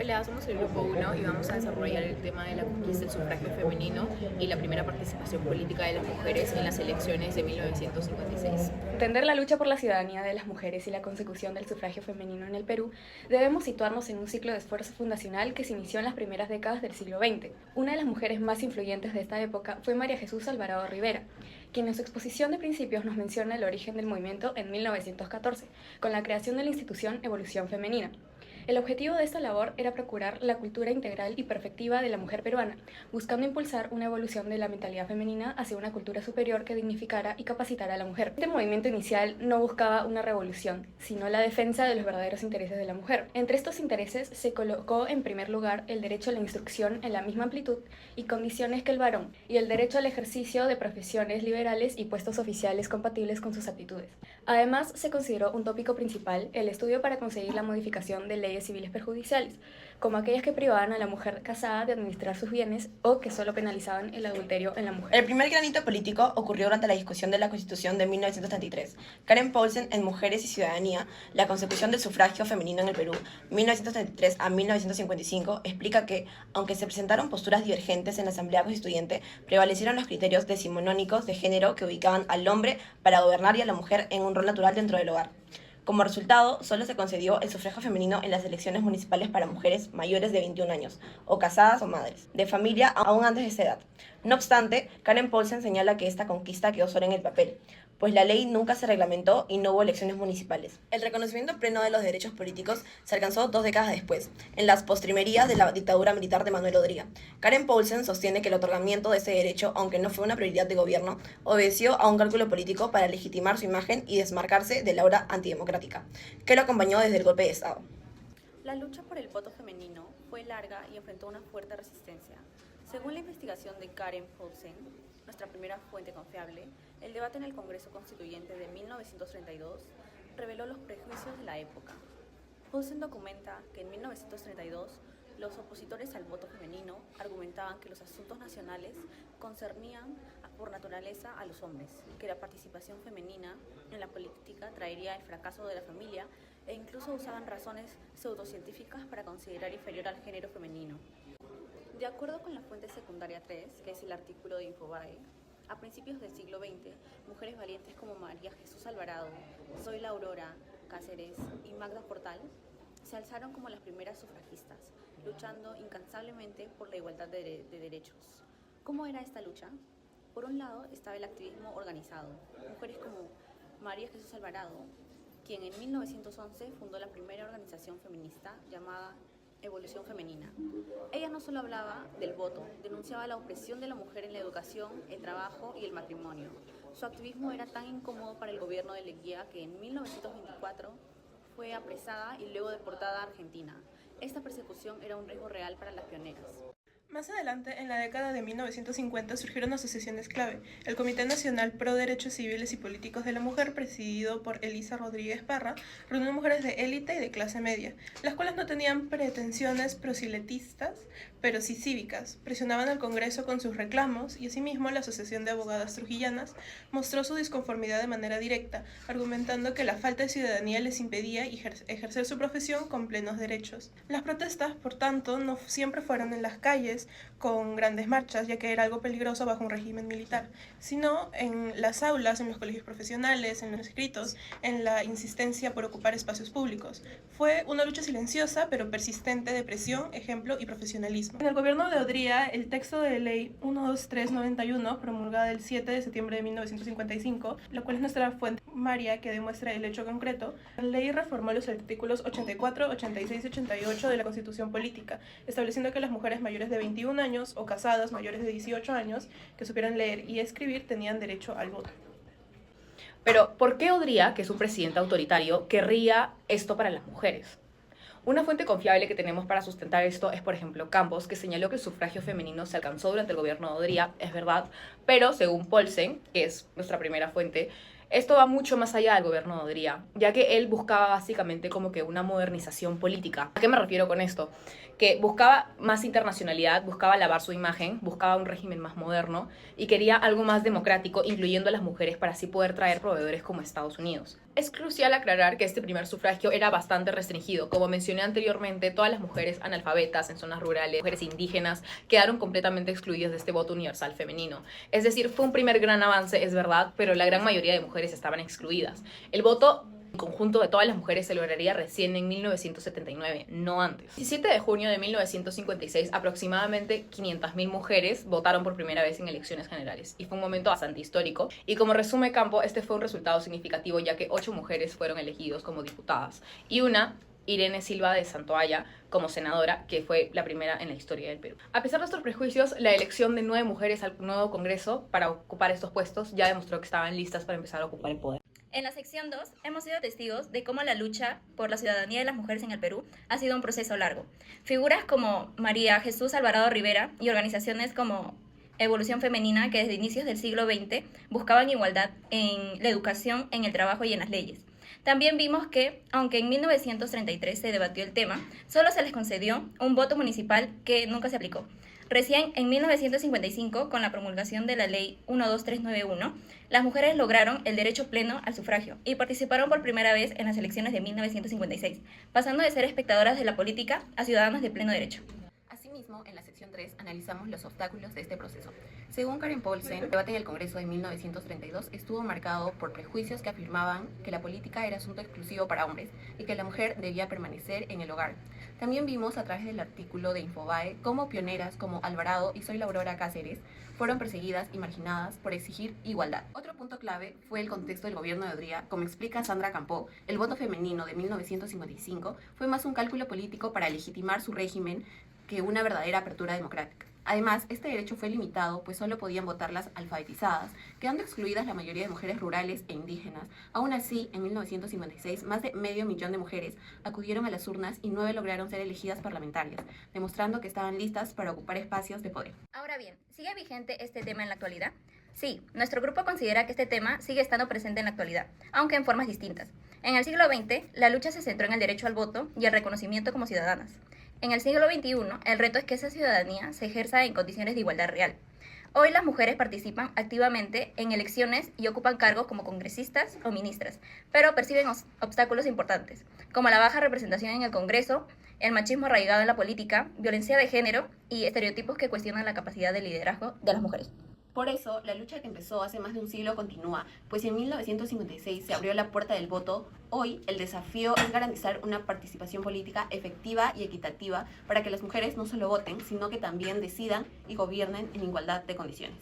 Hola, somos el grupo 1 y vamos a desarrollar el tema de la conquista del sufragio femenino y la primera participación política de las mujeres en las elecciones de 1956. Entender la lucha por la ciudadanía de las mujeres y la consecución del sufragio femenino en el Perú, debemos situarnos en un ciclo de esfuerzo fundacional que se inició en las primeras décadas del siglo XX. Una de las mujeres más influyentes de esta época fue María Jesús Alvarado Rivera, quien en su exposición de principios nos menciona el origen del movimiento en 1914, con la creación de la institución Evolución Femenina. El objetivo de esta labor era procurar la cultura integral y perfectiva de la mujer peruana, buscando impulsar una evolución de la mentalidad femenina hacia una cultura superior que dignificara y capacitara a la mujer. Este movimiento inicial no buscaba una revolución, sino la defensa de los verdaderos intereses de la mujer. Entre estos intereses se colocó en primer lugar el derecho a la instrucción en la misma amplitud y condiciones que el varón, y el derecho al ejercicio de profesiones liberales y puestos oficiales compatibles con sus aptitudes. Además, se consideró un tópico principal el estudio para conseguir la modificación de leyes civiles perjudiciales, como aquellas que privaban a la mujer casada de administrar sus bienes o que solo penalizaban el adulterio en la mujer. El primer granito político ocurrió durante la discusión de la Constitución de 1933. Karen Paulsen, en Mujeres y Ciudadanía, la consecución del sufragio femenino en el Perú, 1933 a 1955, explica que, aunque se presentaron posturas divergentes en la Asamblea Constituyente, prevalecieron los criterios decimonónicos de género que ubicaban al hombre para gobernar y a la mujer en un rol natural dentro del hogar. Como resultado, solo se concedió el sufragio femenino en las elecciones municipales para mujeres mayores de 21 años, o casadas o madres, de familia aún antes de esa edad. No obstante, Karen Paulsen señala que esta conquista quedó solo en el papel, pues la ley nunca se reglamentó y no hubo elecciones municipales. El reconocimiento pleno de los derechos políticos se alcanzó 2 décadas después, en las postrimerías de la dictadura militar de Manuel Odría. Karen Paulsen sostiene que el otorgamiento de ese derecho, aunque no fue una prioridad de gobierno, obedeció a un cálculo político para legitimar su imagen y desmarcarse de la aura antidemocrática, que lo acompañó desde el golpe de Estado. La lucha por el voto femenino fue larga y enfrentó una fuerte resistencia. Según la investigación de Karen Paulsen, nuestra primera fuente confiable, el debate en el Congreso Constituyente de 1932 reveló los prejuicios de la época. Paulsen documenta que en 1932 los opositores al voto femenino argumentaban que los asuntos nacionales concernían por naturaleza a los hombres, que la participación femenina en la política traería el fracaso de la familia e incluso usaban razones pseudocientíficas para considerar inferior al género femenino. De acuerdo con la fuente secundaria 3, que es el artículo de Infobae, a principios del siglo XX, mujeres valientes como María Jesús Alvarado, Zoila Aurora Cáceres y Magda Portal se alzaron como las primeras sufragistas, luchando incansablemente por la igualdad de derechos. ¿Cómo era esta lucha? Por un lado estaba el activismo organizado, mujeres como María Jesús Alvarado, quien en 1911 fundó la primera organización feminista llamada Evolución Femenina. Ella no solo hablaba del voto, denunciaba la opresión de la mujer en la educación, el trabajo y el matrimonio. Su activismo era tan incómodo para el gobierno de Leguía que en 1924 fue apresada y luego deportada a Argentina. Esta persecución era un riesgo real para las pioneras. Más adelante, en la década de 1950, surgieron asociaciones clave. El Comité Nacional Pro Derechos Civiles y Políticos de la Mujer, presidido por Elisa Rodríguez Parra, reunió mujeres de élite y de clase media, las cuales no tenían pretensiones proselitistas, pero sí cívicas. Presionaban al Congreso con sus reclamos y asimismo la Asociación de Abogadas Trujillanas mostró su disconformidad de manera directa, argumentando que la falta de ciudadanía les impedía ejercer su profesión con plenos derechos. Las protestas, por tanto, no siempre fueron en las calles, con grandes marchas, ya que era algo peligroso bajo un régimen militar, sino en las aulas, en los colegios profesionales, en los escritos, en la insistencia por ocupar espacios públicos. Fue una lucha silenciosa, pero persistente de presión, ejemplo y profesionalismo. En el gobierno de Odría, el texto de ley 12391, promulgada el 7 de septiembre de 1955, la cual es nuestra fuente primaria que demuestra el hecho concreto, la ley reformó los artículos 84, 86 y 88 de la Constitución Política, estableciendo que las mujeres mayores de 21 años o casadas mayores de 18 años que supieran leer y escribir tenían derecho al voto. Pero, ¿por qué Odría, que es un presidente autoritario, querría esto para las mujeres? Una fuente confiable que tenemos para sustentar esto es, por ejemplo, Campos, que señaló que el sufragio femenino se alcanzó durante el gobierno de Odría, es verdad, pero según Paulsen, que es nuestra primera fuente, esto va mucho más allá del gobierno de Odría, ya que él buscaba básicamente como que una modernización política. ¿A qué me refiero con esto? Que buscaba más internacionalidad, buscaba lavar su imagen, buscaba un régimen más moderno y quería algo más democrático, incluyendo a las mujeres para así poder traer proveedores como Estados Unidos. Es crucial aclarar que este primer sufragio era bastante restringido. Como mencioné anteriormente, todas las mujeres analfabetas en zonas rurales, mujeres indígenas, quedaron completamente excluidas de este voto universal femenino. Es decir, fue un primer gran avance, es verdad, pero la gran mayoría de mujeres estaban excluidas. El voto en conjunto de todas las mujeres se lograría recién en 1979, no antes. El 17 de junio de 1956, aproximadamente 500.000 mujeres votaron por primera vez en elecciones generales, y fue un momento bastante histórico. Y como resume Campo, este fue un resultado significativo, ya que 8 mujeres fueron elegidas como diputadas, y una, Irene Silva de Santoalla, como senadora, que fue la primera en la historia del Perú. A pesar de estos prejuicios, la elección de 9 mujeres al nuevo Congreso para ocupar estos puestos ya demostró que estaban listas para empezar a ocupar el poder. En la sección 2 hemos sido testigos de cómo la lucha por la ciudadanía de las mujeres en el Perú ha sido un proceso largo. Figuras como María Jesús Alvarado Rivera y organizaciones como Evolución Femenina, que desde inicios del siglo XX buscaban igualdad en la educación, en el trabajo y en las leyes. También vimos que, aunque en 1933 se debatió el tema, solo se les concedió un voto municipal que nunca se aplicó. Recién en 1955, con la promulgación de la Ley 12391, las mujeres lograron el derecho pleno al sufragio y participaron por primera vez en las elecciones de 1956, pasando de ser espectadoras de la política a ciudadanas de pleno derecho. Asimismo, en la sección 3 analizamos los obstáculos de este proceso. Según Karen Paulsen, el debate en el Congreso de 1932 estuvo marcado por prejuicios que afirmaban que la política era asunto exclusivo para hombres y que la mujer debía permanecer en el hogar. También vimos a través del artículo de Infobae cómo pioneras como Alvarado y Soy Aurora Cáceres fueron perseguidas y marginadas por exigir igualdad. Otro punto clave fue el contexto del gobierno de Odría. Como explica Sandra Campó, el voto femenino de 1955 fue más un cálculo político para legitimar su régimen que una verdadera apertura democrática. Además, este derecho fue limitado, pues solo podían votar las alfabetizadas, quedando excluidas la mayoría de mujeres rurales e indígenas. Aún así, en 1956, más de 500.000 de mujeres acudieron a las urnas y 9 lograron ser elegidas parlamentarias, demostrando que estaban listas para ocupar espacios de poder. Ahora bien, ¿sigue vigente este tema en la actualidad? Sí, nuestro grupo considera que este tema sigue estando presente en la actualidad, aunque en formas distintas. En el siglo XX, la lucha se centró en el derecho al voto y el reconocimiento como ciudadanas. En el siglo XXI, el reto es que esa ciudadanía se ejerza en condiciones de igualdad real. Hoy las mujeres participan activamente en elecciones y ocupan cargos como congresistas o ministras, pero perciben obstáculos importantes, como la baja representación en el Congreso, el machismo arraigado en la política, violencia de género y estereotipos que cuestionan la capacidad de liderazgo de las mujeres. Por eso, la lucha que empezó hace más de un siglo continúa, pues en 1956 se abrió la puerta del voto. Hoy, el desafío es garantizar una participación política efectiva y equitativa para que las mujeres no solo voten, sino que también decidan y gobiernen en igualdad de condiciones.